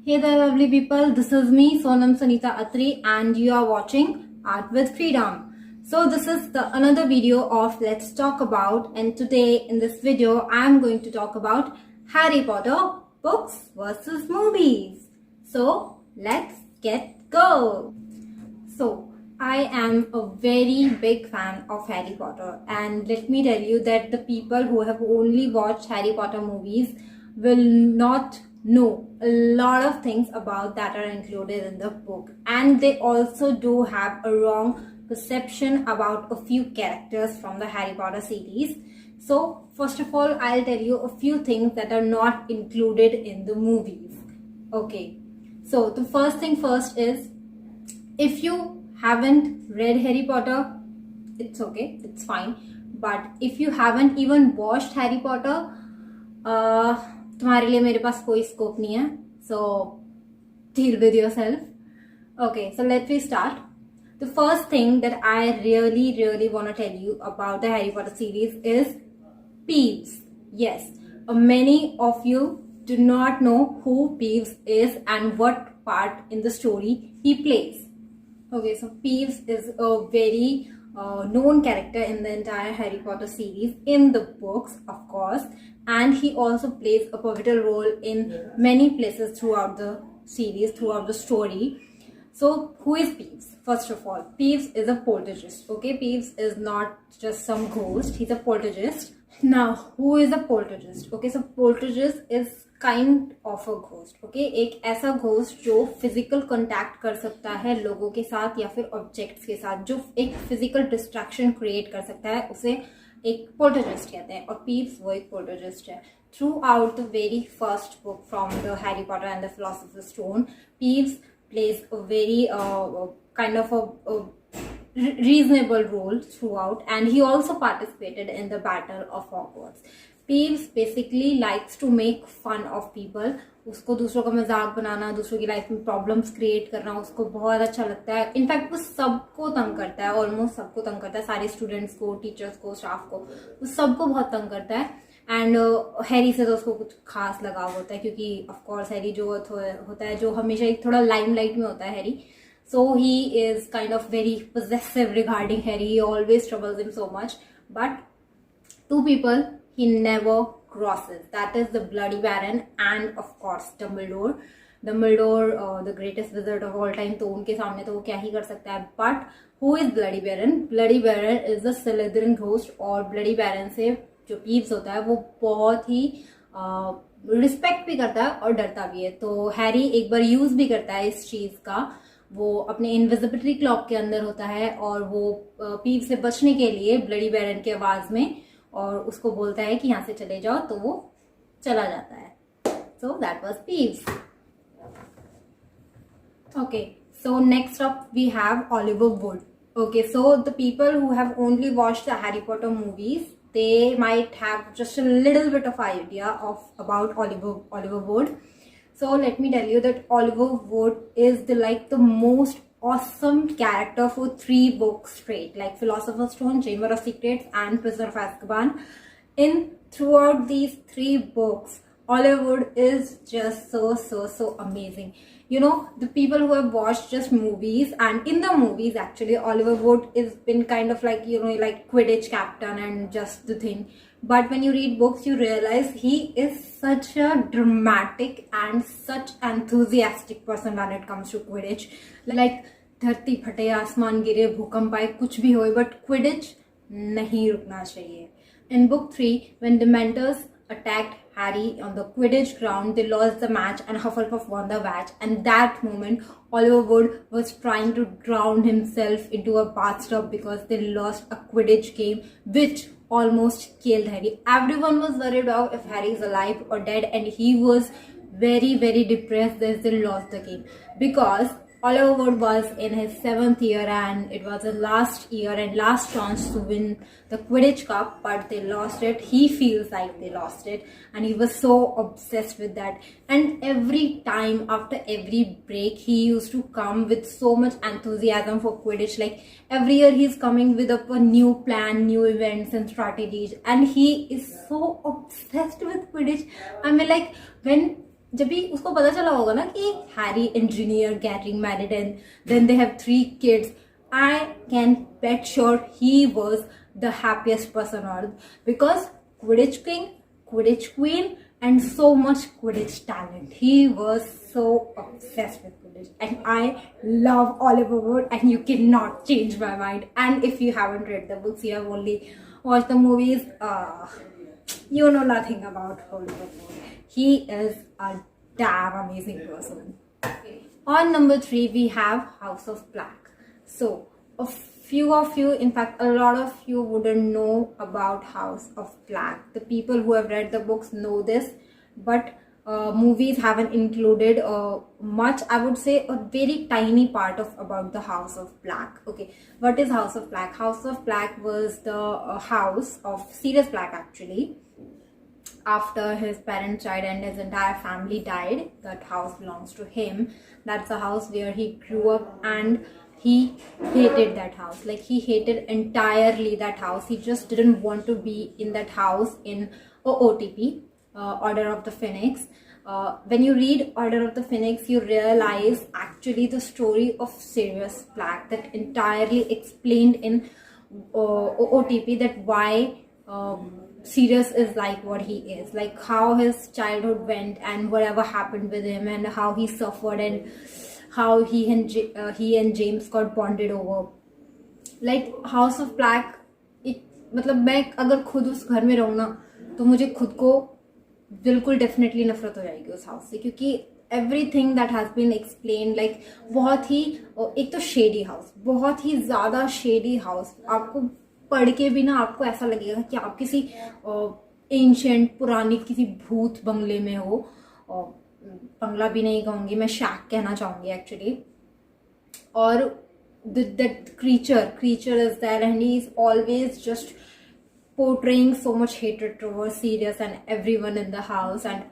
Hey there, lovely people. This is me, Sonam Sanita Atri, and you are watching Art with Freedom. So this is the another video of Let's Talk About, and today in this video, I am going to talk about Harry Potter books versus movies. So let's get go. So I am a very big fan of Harry Potter, and let me tell you that the people who have only watched Harry Potter movies will not know a lot of things about that are included in the book, and they also do have a wrong perception about a few characters from the Harry Potter series. So first of all, I'll tell you a few things that are not included in the movies. Okay, so the first thing first is, if you haven't read Harry Potter, it's okay, it's fine. But if you haven't even watched Harry Potter, तुम्हारे लिए मेरे पास कोई scope नहीं है. So deal with yourself. Okay, so let me start. The first thing that I really want to tell you about the Harry Potter series is Peeves. Yes, many of you do not know who Peeves is and what part in the story he plays. Okay, so Peeves is a very known character in the entire Harry Potter series, in the books, of course, and he also plays a pivotal role in many places throughout the series, throughout the story. So, who is Peeves? First of all, Peeves is a poltergeist. Okay, Peeves is not just some ghost; he's a poltergeist. Now, who is a poltergeist? Okay, so poltergeist is kind of a ghost. Okay, एक ऐसा ghost जो physical contact कर सकता है लोगों के साथ या फिर ऑब्जेक्ट्स के साथ, जो एक फिजिकल डिस्ट्रैक्शन क्रिएट कर सकता है, उसे एक पोल्टरजिस्ट कहते हैं. और पीप्स वो एक पोल्टरजिस्ट है. Through out the very first book from the Harry Potter and the philosophers stone, peeps plays a very kind of a reasonable role throughout, and he also participated in the Battle of Hogwarts. Peeves basically likes to make fun of people. उसको दूसरों का मजाक बनाना, दूसरों की life में problems create करना उसको बहुत अच्छा लगता है. इनफैक्ट वो सबको तंग करता है, ऑलमोस्ट सबको तंग करता है, सारे स्टूडेंट्स को, टीचर्स को, स्टाफ को, वो सबको बहुत तंग करता है. एंड हैरी से तो उसको कुछ खास लगाव होता है, क्योंकि ऑफकोर्स हैरी जो होता है, जो हमेशा एक थोड़ा लाइमलाइट में होता है Harry. So he is kind of very possessive regarding Harry. He always troubles him so much. But two people he never crosses. That is the Bloody Baron and of course Dumbledore. Dumbledore, the greatest wizard of all time. तो उनके सामने तो वो क्या ही कर सकता है. But who is Bloody Baron? Bloody Baron is the Slytherin ghost. और Bloody Baron से जो Peeves होता है वो बहुत ही रिस्पेक्ट भी करता है और डरता भी है. तो हैरी एक बार यूज भी करता है इस चीज का. वो अपने इनविजिबिलिटी क्लॉक के अंदर होता है और वो पीव से बचने के लिए ब्लडी बैरन की आवाज में और उसको बोलता है कि यहाँ से चले जाओ, तो वो चला जाता है. So that was Peeves. Okay, so next up we have Oliver Wood. Okay, so the people who have only watched the Harry Potter movies, they might have just a little bit of idea about Oliver Wood. So let me tell you that Oliver Wood is the most awesome character for 3 books straight, like Philosopher's Stone, Chamber of Secrets, and Prisoner of Azkaban. Throughout these 3 books, Oliver Wood is just so amazing. You know, the people who have watched just movies, and in the movies actually Oliver Wood is been kind of like, you know, like Quidditch captain and just the thing. But when you read books, you realize he is such a dramatic and such enthusiastic person when it comes to Quidditch. Like, धरती फटे, आसमान गिरे, भूकंप आए, कुछ भी हो, but Quidditch नहीं रुकना चाहिए. In book 3, when Dementors attacked Harry on the Quidditch ground, they lost the match and Hufflepuff won the match. And that moment, Oliver Wood was trying to drown himself into a bathtub because they lost a Quidditch game, which almost killed Harry. Everyone was worried about if Harry is alive or dead, and he was very depressed that they lost the game, because Oliver Wood was in his 7th year and it was the last year and last chance to win the Quidditch Cup, but they lost it. He feels like they lost it and he was so obsessed with that. And every time after every break, he used to come with so much enthusiasm for Quidditch. Like every year he's coming with a new plan, new events and strategies, and he is so obsessed with Quidditch. I mean, like when जब भी उसको पता चला होगा ना कि Harry and Ginny are getting married and then they have 3 kids, I can bet sure he was the happiest person on earth, because Quidditch king, Quidditch queen, and so much Quidditch talent. He was so obsessed with Quidditch, and I love Oliver Wood, and you cannot change my mind. And if you haven't read the books, you have only watched the movies, you know nothing about Oliver Wood. He is a damn amazing person. On number 3, we have House of Black. So, a few of you, in fact, a lot of you wouldn't know about House of Black. The people who have read the books know this, but movies haven't included much. I would say a very tiny part of about the House of Black. Okay, what is House of Black? House of Black was the house of Sirius Black, actually. After his parents died and his entire family died, that house belongs to him. That's the house where he grew up, and he hated that house. Like, he hated entirely that house. He just didn't want to be in that house in OOTP, Order of the Phoenix. When you read Order of the Phoenix, you realize actually the story of Sirius Black, that entirely explained in OOTP, that why Sirius is like what he is, like how his childhood went and whatever happened with him, and how he suffered, and how he and James got bonded over. Like, House of Black, मतलब मैं अगर खुद उस घर में रहूँ ना, तो मुझे खुद को बिल्कुल डेफिनेटली नफरत हो जाएगी उस हाउस से, क्योंकि everything that has been explained, like, बहुत ही, एक तो शेडी हाउस, बहुत ही ज्यादा शेडी हाउस. आपको पढ़ के भी ना आपको ऐसा लगेगा कि आप किसी एंशिएंट पुरानी किसी भूत बंगले में हो. बंगला भी नहीं कहूंगी मैं, शैक कहना चाहूंगी एक्चुअली. और that creature is there, and he is always just portraying so much hatred towards Sirius and everyone in the house. And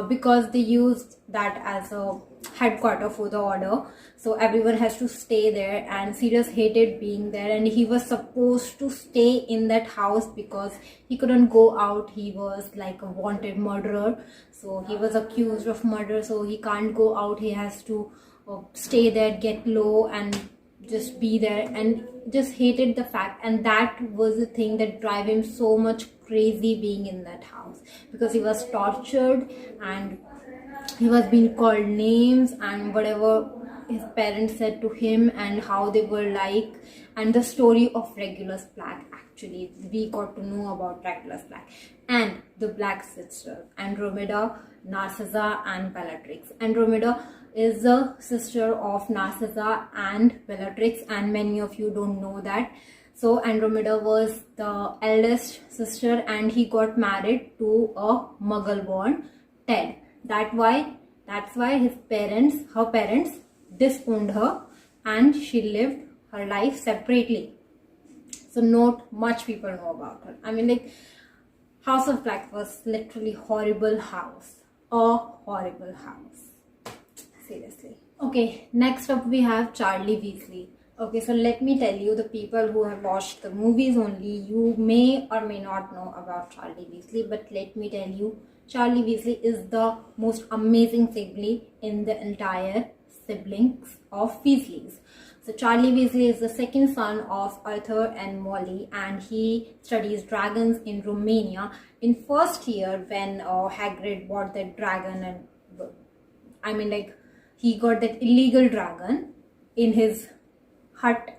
because they used that as a headquarter for the order, so everyone has to stay there, and Sirius hated being there, and he was supposed to stay in that house because he couldn't go out. He was like a wanted murderer, so he was accused of murder, so he can't go out. He has to stay there, get low, and just be there, and just hated the fact. And that was the thing that drive him so much crazy being in that house, because he was tortured and he was being called names, and whatever his parents said to him and how they were like. And the story of Regulus Black, actually we got to know about Regulus Black and the Black sister, Andromeda, Narcissa, and Bellatrix. Andromeda is the sister of Narcissa and Bellatrix, and many of you don't know that. So Andromeda was the eldest sister, and he got married to a Muggle born Ted. That's why her parents disowned her, and she lived her life separately. So not much people know about her. I mean, like, House of Black was literally horrible house. A horrible house. Seriously. Okay, next up we have Charlie Weasley. Okay, so let me tell you, the people who have watched the movies only, you may or may not know about Charlie Weasley, but let me tell you, Charlie Weasley is the most amazing sibling in the entire siblings of Weasleys. So Charlie Weasley is the second son of Arthur and Molly, and he studies dragons in Romania. In first year, when Hagrid bought that dragon, and I mean, like, he got that illegal dragon in his hut.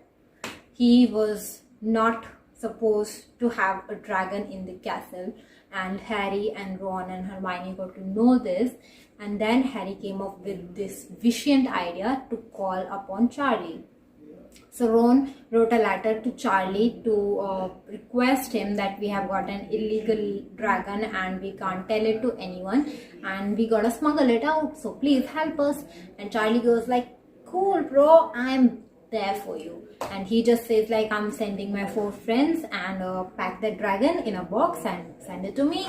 He was not supposed to have a dragon in the castle, and Harry and Ron and Hermione got to know this, and then Harry came up with this visioned idea to call upon Charlie. So Ron wrote a letter to Charlie to request him that we have got an illegal dragon and we can't tell it to anyone, and we gotta smuggle it out, so please help us. And Charlie goes like, cool bro, I'm there for you. And he just says like, I'm sending my 4 friends, and pack the dragon in a box and send it to me.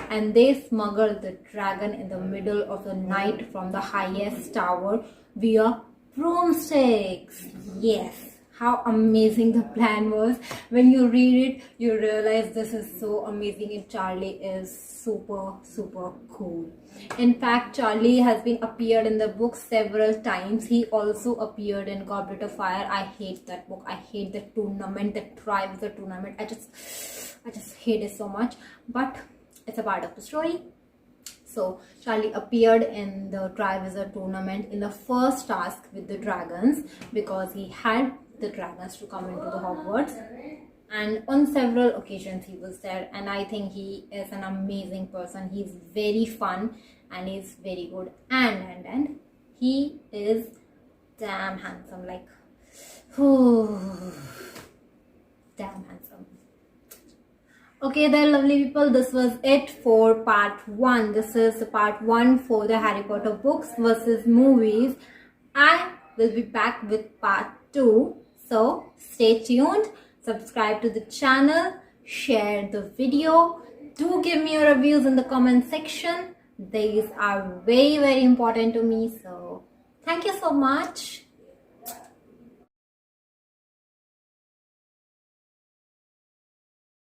And they smuggled the dragon in the middle of the night from the highest tower via broomsticks. Yes, how amazing the plan was. When you read it, you realize this is so amazing, and Charlie is super cool. In fact, Charlie has been appeared in the book several times. He also appeared in Goblet of Fire. I hate that book. I hate the tournament, the Triwizard Tournament. I just hate it so much, but it's a part of the story. So Charlie appeared in the Triwizard Tournament in the first task with the dragons, because he had the dragons to come into the Hogwarts, and on several occasions he was there. And I think he is an amazing person. He's very fun and he's very good, and he is damn handsome, like damn handsome. Okay there, lovely people, this was it for part 1. This is part 1 for the Harry Potter books versus movies. I will be back with part 2. So stay tuned, subscribe to the channel, share the video, do give me your reviews in the comment section. These are very important to me. So thank you so much.